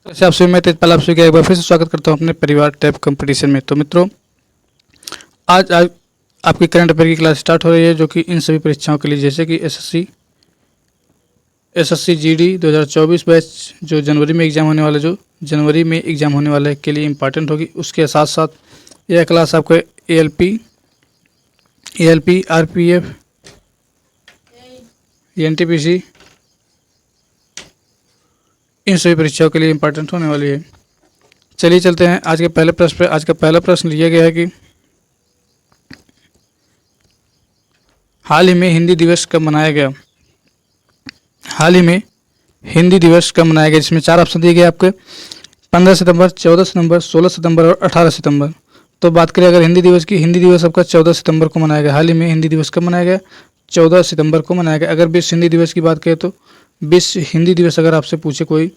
तो आपसे मैं तेजपाल आप सभी का एक बार फिर से स्वागत करता हूं अपने परिवार टैब कंपटीशन में। तो मित्रों, आज आपकी करंट अफेयर की क्लास स्टार्ट हो रही है, जो कि इन सभी परीक्षाओं के लिए, जैसे कि एसएससी जीडी 2024 बैच जो जनवरी में एग्ज़ाम होने वाला है के लिए इम्पॉर्टेंट होगी। उसके साथ साथ यह क्लास आपको एएलपी आरपीएफ एनटीपीसी इन सभी परीक्षाओं के लिए इम्पॉर्टेंट होने वाली है। चलिए चलते हैं आज के पहले प्रश्न पे। आज का पहला प्रश्न लिया गया है कि हाल ही में हिंदी दिवस कब मनाया गया। हाल ही में हिंदी दिवस कब मनाया गया, जिसमें 4 ऑप्शन दिए गए आपके 15 सितंबर, 14 सितंबर, 16 सितंबर और 18 सितंबर। तो बात करें अगर हिंदी दिवस की, हिंदी दिवस आपका 14 सितंबर को मनाया गया। हाल ही में हिंदी दिवस कब मनाया गया, 14 सितंबर को मनाया गया। अगर विश्व हिंदी दिवस की बात करें तो विश्व हिंदी दिवस अगर आपसे पूछे, कोई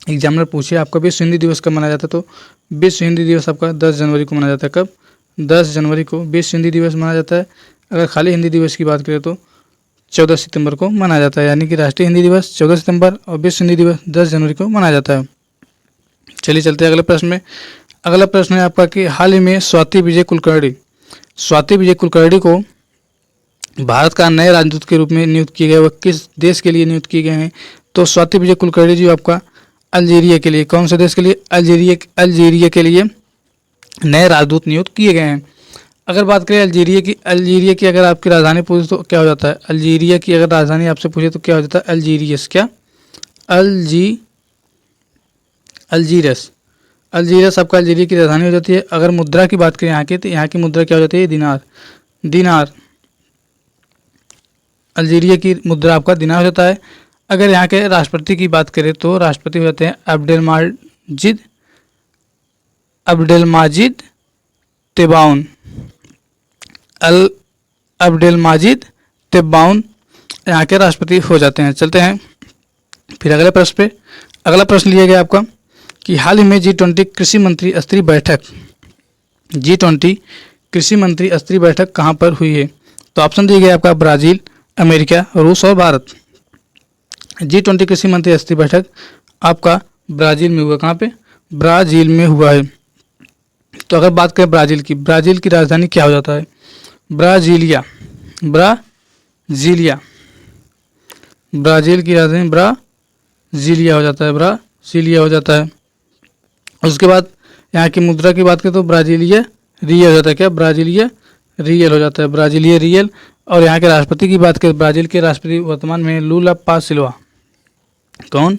एग्जामिनर पूछे आपका विश्व हिंदी दिवस कब मनाया जाता है, तो विश्व हिंदी दिवस आपका 10 जनवरी को मनाया जाता है। कब? 10 जनवरी को विश्व हिंदी दिवस मनाया जाता है। अगर खाली हिंदी दिवस की बात करें तो 14 सितंबर को मनाया जाता है, यानी कि राष्ट्रीय हिंदी दिवस 14 सितंबर और विश्व हिंदी दिवस 10 जनवरी को मनाया जाता है। चलिए चलते हैं अगले प्रश्न में। अगला प्रश्न है आपका कि हाल ही में स्वाति विजय कुलकर्णी को भारत का नए राजदूत के रूप में नियुक्त किए गए। वह किस देश के लिए नियुक्त किए गए हैं? तो स्वाति विजय कुलकर्णी जी आपका अल्जीरिया के लिए, कौन से देश के लिए? अल्जीरिया के लिए नए राजदूत नियुक्त किए गए हैं। अगर बात करें अल्जीरिया की अगर आपकी राजधानी पूछे तो क्या हो जाता है? अल्जीरिया की अगर राजधानी आपसे पूछे तो क्या हो जाता है? अल्जीरियस आपका अल्जीरिया की राजधानी हो जाती है। अगर मुद्रा की बात करें यहाँ की, तो यहाँ की मुद्रा क्या हो जाती है? दिनार। अल्जीरिया की मुद्रा आपका दिनार हो जाता है। अगर यहाँ के राष्ट्रपति की बात करें तो राष्ट्रपति हो जाते हैं अब्देलमाजिद तेब्बाउन यहाँ के राष्ट्रपति हो जाते हैं। चलते हैं फिर अगले प्रश्न पे। अगला प्रश्न लिया गया आपका कि हाल ही में G20 कृषि मंत्री स्तरीय बैठक कहाँ पर हुई है? तो ऑप्शन दिए गए आपका ब्राज़ील, अमेरिका, रूस और भारत। G20 कृषि मंत्री स्तरीय बैठक आपका ब्राज़ील में हुआ। कहाँ पे? ब्राज़ील में हुआ है। तो अगर बात करें ब्राज़ील की राजधानी क्या हो जाता है? ब्राज़ीलिया। ब्राज़ील की राजधानी ब्राज़ीलिया हो जाता है। उसके बाद यहाँ की मुद्रा की बात करें तो ब्राज़ीलिया रियल हो जाता है। क्या? ब्राज़ीलिया रियल हो जाता है, ब्राज़ीलिया रियल। और यहाँ के राष्ट्रपति की बात करें, ब्राज़ील के राष्ट्रपति वर्तमान में लूला पा सिल्वा। कौन?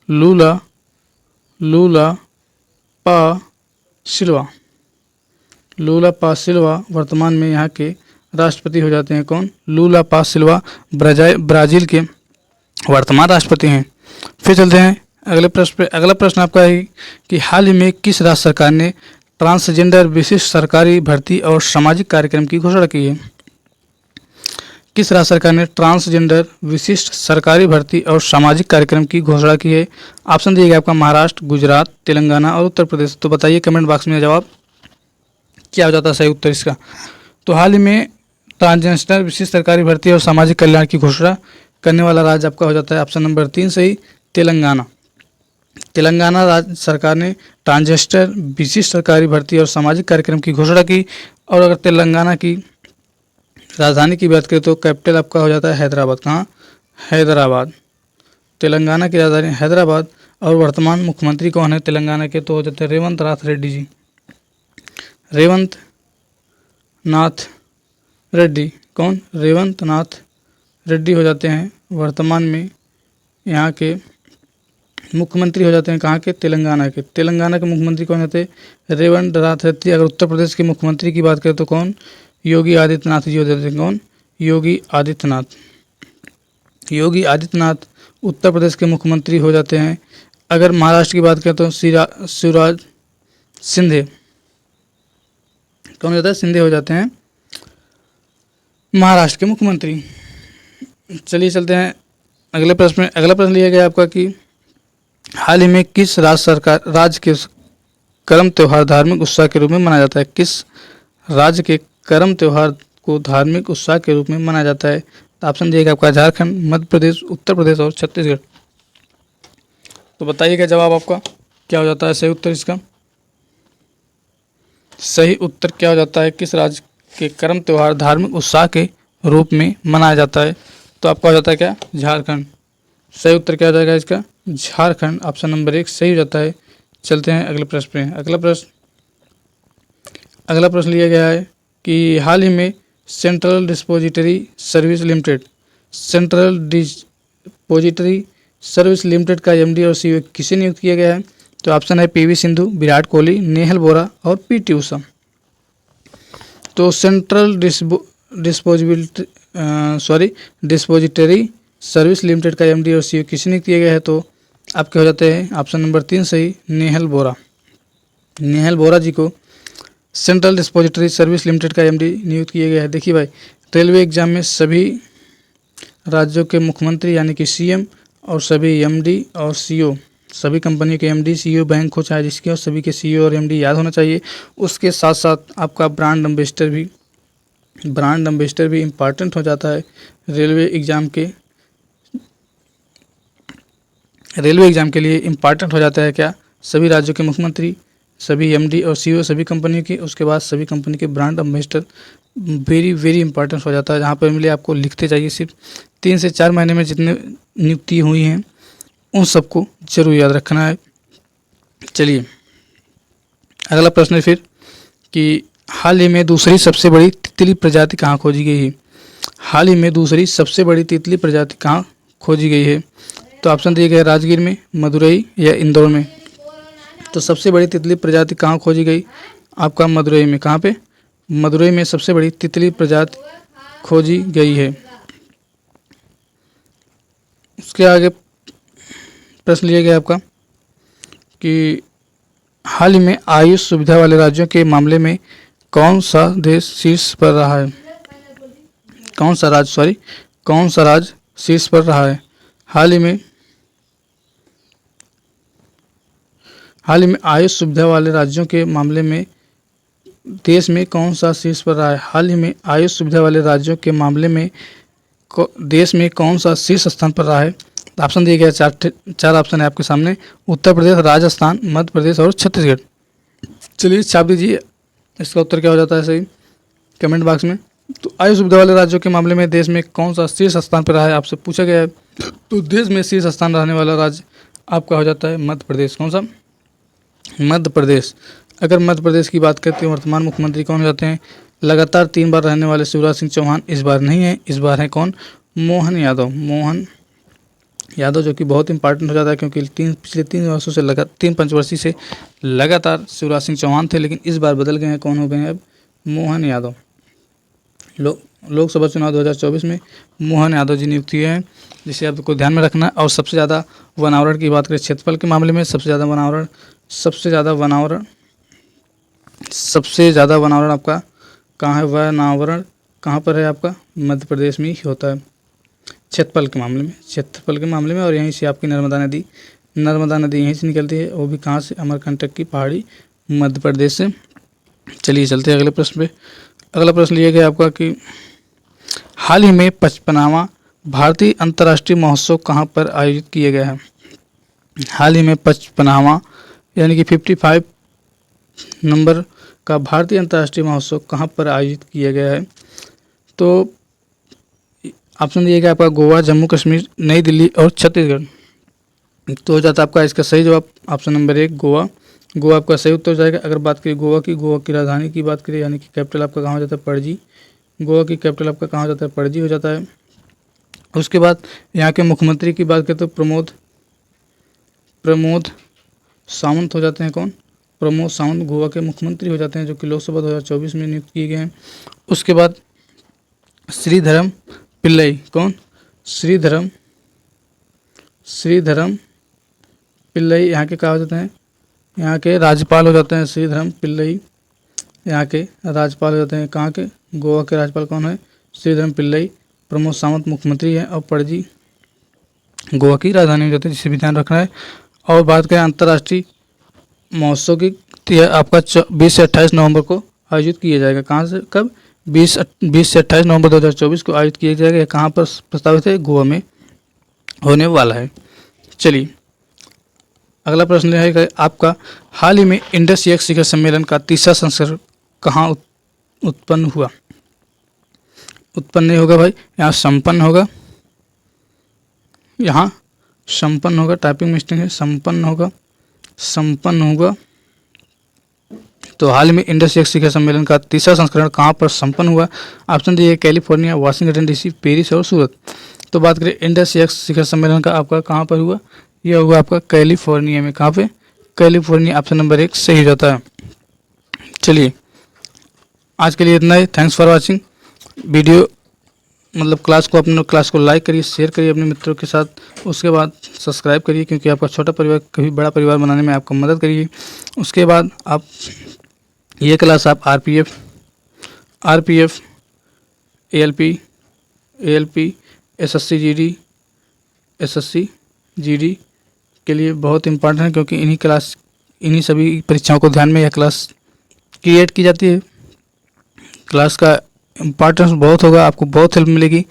लूला पा सिल्वा वर्तमान में यहाँ के राष्ट्रपति हो जाते हैं। कौन? लूला पा सिल्वा ब्राज़ील के वर्तमान राष्ट्रपति हैं। फिर चलते हैं अगले प्रश्न पे। अगला प्रश्न आपका है कि हाल ही में किस राज्य सरकार ने ट्रांसजेंडर विशिष्ट सरकारी भर्ती और सामाजिक कार्यक्रम की घोषणा की है? किस राज्य सरकार ने ट्रांसजेंडर विशिष्ट सरकारी भर्ती और सामाजिक कार्यक्रम की घोषणा की है? ऑप्शन दिए गए आपका महाराष्ट्र, गुजरात, तेलंगाना और उत्तर प्रदेश। तो बताइए कमेंट बॉक्स में जवाब क्या हो जाता है सही उत्तर इसका। तो हाल ही में ट्रांसजेंडर विशिष्ट सरकारी भर्ती और सामाजिक कल्याण की घोषणा करने वाला राज्य आपका हो जाता है ऑप्शन नंबर 3 सही, तेलंगाना राज्य सरकार ने ट्रांसजेंडर विशिष्ट सरकारी भर्ती और सामाजिक कार्यक्रम की घोषणा की। और अगर तेलंगाना की राजधानी की बात करें तो कैपिटल आपका हो जाता है हैदराबाद। कहाँ? हैदराबाद। तेलंगाना की राजधानी हैदराबाद। और वर्तमान मुख्यमंत्री कौन है तेलंगाना के? तो हो जाते हैं रेवंत नाथ रेड्डी जी। रेवंत नाथ रेड्डी। कौन? रेवंत नाथ रेड्डी हो जाते हैं वर्तमान में यहाँ के मुख्यमंत्री हो जाते हैं। कहाँ के? तेलंगाना के मुख्यमंत्री कौन होते हैं? रेवंत नाथ रेड्डी। अगर उत्तर प्रदेश के मुख्यमंत्री की बात करें तो कौन? योगी आदित्यनाथ जी हो जाते हैं। कौन? योगी आदित्यनाथ उत्तर प्रदेश के मुख्यमंत्री हो जाते हैं। अगर महाराष्ट्र की बात करें तो शिवराज सिंधे। कौन हो जाता है? सिंधे हो जाते हैं महाराष्ट्र के मुख्यमंत्री। चलिए चलते हैं अगले प्रश्न में। अगला प्रश्न लिया गया आपका कि हाल ही में किस राज्य के कर्म त्योहार धार्मिक उत्साह के रूप में मनाया जाता है? किस राज्य के कर्म त्योहार को धार्मिक उत्साह के रूप में मनाया जाता है? तो ऑप्शन दिएगा आपका झारखंड, मध्य प्रदेश, उत्तर प्रदेश और छत्तीसगढ़। तो बताइएगा जवाब आपका क्या हो जाता है सही उत्तर इसका। सही उत्तर क्या हो जाता है, किस राज्य के कर्म त्यौहार धार्मिक उत्साह के रूप में मनाया जाता है। तो आपका हो जाता है क्या, झारखंड। सही उत्तर क्या हो जाएगा इसका, झारखंड। ऑप्शन नंबर 1 सही हो जाता है। चलते हैं अगले प्रश्न पे। अगला प्रश्न लिया गया है कि हाल ही में सेंट्रल डिस्पोजिटरी सर्विस लिमिटेड का एमडी और सीईओ किसे नियुक्त किया गया है। तो ऑप्शन है पीवी सिंधु, विराट कोहली, नेहल बोरा और पीटी उषा। तो सेंट्रल डिस्पोजिटरी सर्विस लिमिटेड का एमडी और सीईओ किसे नियुक्त किया गया है। तो आपके हो जाते हैं ऑप्शन नंबर 3 सही, नेहल बोरा जी को सेंट्रल डिस्पोजिटरी सर्विस लिमिटेड का एमडी नियुक्त किया गया है। देखिए भाई, रेलवे एग्जाम में सभी राज्यों के मुख्यमंत्री यानी कि सीएम और सभी एमडी और सीईओ, सभी कंपनी के एमडी सीईओ, बैंक हो चाहे जिसके हो, सभी के सीईओ और एमडी याद होना चाहिए। उसके साथ साथ आपका ब्रांड एम्बेसडर भी इम्पॉर्टेंट हो जाता है रेलवे एग्ज़ाम के लिए इम्पॉर्टेंट हो जाता है क्या, सभी राज्यों के मुख्यमंत्री, सभी एमडी और सीईओ सभी कंपनी के, उसके बाद सभी कंपनी के brand ambassador very very important हो जाता है। जहाँ पर मिले आपको लिखते जाइए, सिर्फ 3 से 4 महीने में जितने नियुक्ति हुई हैं उन सबको जरूर याद रखना है। चलिए अगला प्रश्न है फिर कि हाल ही में दूसरी सबसे बड़ी तितली प्रजाति कहाँ खोजी गई है। हाल ही में दूसरी सबसे बड़ी तितली प्रजाति कहाँ खोजी गई है। तो ऑप्शन दिए गए राजगीर में, मदुरई या इंदौर में। तो सबसे बड़ी तितली प्रजाति कहाँ खोजी गई, आपका मदुरई में। कहाँ पे, मदुरई में सबसे बड़ी तितली प्रजाति खोजी गई है। उसके आगे प्रश्न लिया गया आपका कि हाल ही में आयुष सुविधा वाले राज्यों के मामले में कौन सा देश शीर्ष पर रहा है। कौन सा राज्य शीर्ष पर रहा है। हाल ही में आयुष सुविधा वाले राज्यों के मामले में देश में कौन सा शीर्ष पर रहा है। हाल ही में आयुष सुविधा वाले राज्यों के मामले में देश में कौन सा शीर्ष स्थान पर रहा है। ऑप्शन दिए गए चार ऑप्शन है आपके सामने, उत्तर प्रदेश, राजस्थान, मध्य प्रदेश और छत्तीसगढ़। चलिए छाप दीजिए इसका उत्तर क्या हो जाता है सही कमेंट बॉक्स में। तो आयुष सुविधा वाले राज्यों के मामले में देश में कौन सा शीर्ष स्थान पर रहा है आपसे पूछा गया है। तो देश में शीर्ष स्थान रहने वाला राज्य आपका हो जाता है मध्य प्रदेश। कौन सा, मध्य प्रदेश। अगर मध्य प्रदेश की बात करते हैं वर्तमान मुख्यमंत्री कौन हो जाते हैं, लगातार 3 बार रहने वाले शिवराज सिंह चौहान इस बार नहीं है, इस बार है कौन, मोहन यादव, जो कि बहुत इंपॉर्टेंट हो जाता है क्योंकि पिछले 3 वर्षों से 3 पंचवर्षीय से लगातार शिवराज सिंह चौहान थे, लेकिन इस बार बदल गए हैं, कौन हो गए हैं अब, मोहन यादव। लोकसभा चुनाव 2024 में मोहन यादव जी नियुक्त हुए हैं, जिसे आपको ध्यान में रखना है। और सबसे ज़्यादा वनावरण की बात करें क्षेत्रफल के मामले में, सबसे ज़्यादा वनावरण आपका कहाँ है, वनावरण कहाँ पर है आपका, मध्य प्रदेश में ही होता है क्षेत्रफल के मामले में। और यहीं से आपकी नर्मदा नदी यहीं से निकलती है, वो भी कहाँ से, अमरकंटक की पहाड़ी मध्य प्रदेश से। चलिए चलते हैं अगले प्रश्न पे। अगला प्रश्न लिया गया आपका कि हाल ही में 55वां भारतीय अंतर्राष्ट्रीय महोत्सव कहाँ पर आयोजित किया गया है। हाल ही में 55वां यानी कि 55 नंबर का भारतीय अंतर्राष्ट्रीय महोत्सव कहाँ पर आयोजित किया गया है। तो ऑप्शन दिया गया आपका गोवा, जम्मू कश्मीर, नई दिल्ली और छत्तीसगढ़। तो हो जाता है आपका इसका सही जवाब ऑप्शन नंबर 1 गोवा आपका सही उत्तर हो जाएगा। अगर बात करें गोवा की राजधानी की बात करें यानी कि कैपिटल आपका कहाँ हो जाता है, पणजी। गोवा की कैपिटल आपका कहाँ हो जाता है, पणजी हो जाता है। उसके बाद यहाँ के मुख्यमंत्री की बात करें तो प्रमोद सावंत हो जाते हैं। कौन, प्रमोद सावंत गोवा के मुख्यमंत्री हो जाते हैं, जो कि लोकसभा 2024 में नियुक्त किए गए हैं। उसके बाद श्रीधरम पिल्लई, कौन, श्रीधरम पिल्लई यहाँ के क्या हो जाते हैं, यहाँ के राज्यपाल हो जाते हैं। श्रीधरम पिल्लई यहाँ के राज्यपाल हो जाते हैं। कहाँ के, गोवा के राज्यपाल कौन है, श्रीधरम पिल्लई। प्रमोद सावंत मुख्यमंत्री है और पणजी गोवा की राजधानी हो जाती है, जिसे भी ध्यान रखना है। और बात करें अंतर्राष्ट्रीय महोत्सव की, आपका 20 से 28 नवंबर को आयोजित किया जाएगा। कहाँ से, कब, 20 से 28 नवंबर 2024 को आयोजित किया जाएगा। कहाँ पर प्रस्तावित है, गोवा में होने वाला है। चलिए अगला प्रश्न है कि आपका हाल ही में इंडस एक शिखर सम्मेलन का तीसरा संस्करण कहाँ उत्पन्न हुआ? उत्पन्न नहीं होगा भाई, यहाँ संपन्न होगा, यहाँ संपन्न होगा, टाइपिंग मिस्टेक है, संपन्न होगा, संपन्न होगा। तो हाल ही में इंडस एक शिखर सम्मेलन का तीसरा संस्करण कहाँ पर संपन्न हुआ? ऑप्शन डी है कैलिफोर्निया, वाशिंगटन डीसी, पेरिस और सूरत। तो बात करें इंडस एक शिखर सम्मेलन का आपका कहाँ पर हुआ? यह हुआ आपका कैलिफोर्निया में। कहाँ पे? कैलिफोर्निया। ऑप्शन नंबर 1 सही हो जाता है। चलिए आज के लिए इतना ही। थैंक्स फॉर वाचिंग वीडियो, मतलब क्लास को लाइक करिए, शेयर करिए अपने मित्रों के साथ। उसके बाद सब्सक्राइब करिए, क्योंकि आपका छोटा परिवार कभी बड़ा परिवार बनाने में आपको मदद करिए। उसके बाद आप ये क्लास आप आरपीएफ, एएलपी, एसएससी जीडी के लिए बहुत इंपॉर्टेंट है, क्योंकि इन्हीं सभी परीक्षाओं को ध्यान में यह क्लास क्रिएट की जाती है। क्लास का इम्पॉर्टेंस बहुत होगा, आपको बहुत हेल्प मिलेगी।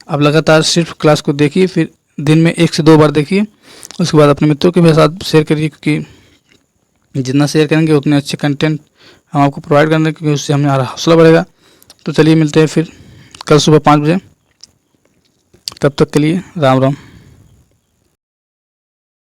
आप लगातार सिर्फ क्लास को देखिए, फिर दिन में 1 से 2 बार देखिए। उसके बाद अपने मित्रों के साथ शेयर करिए, क्योंकि जितना शेयर करेंगे उतने अच्छे कंटेंट हम आपको प्रोवाइड करेंगे, क्योंकि उससे हमारा हौसला बढ़ेगा। तो चलिए मिलते हैं फिर कल सुबह 5 बजे। तब तक के लिए राम राम।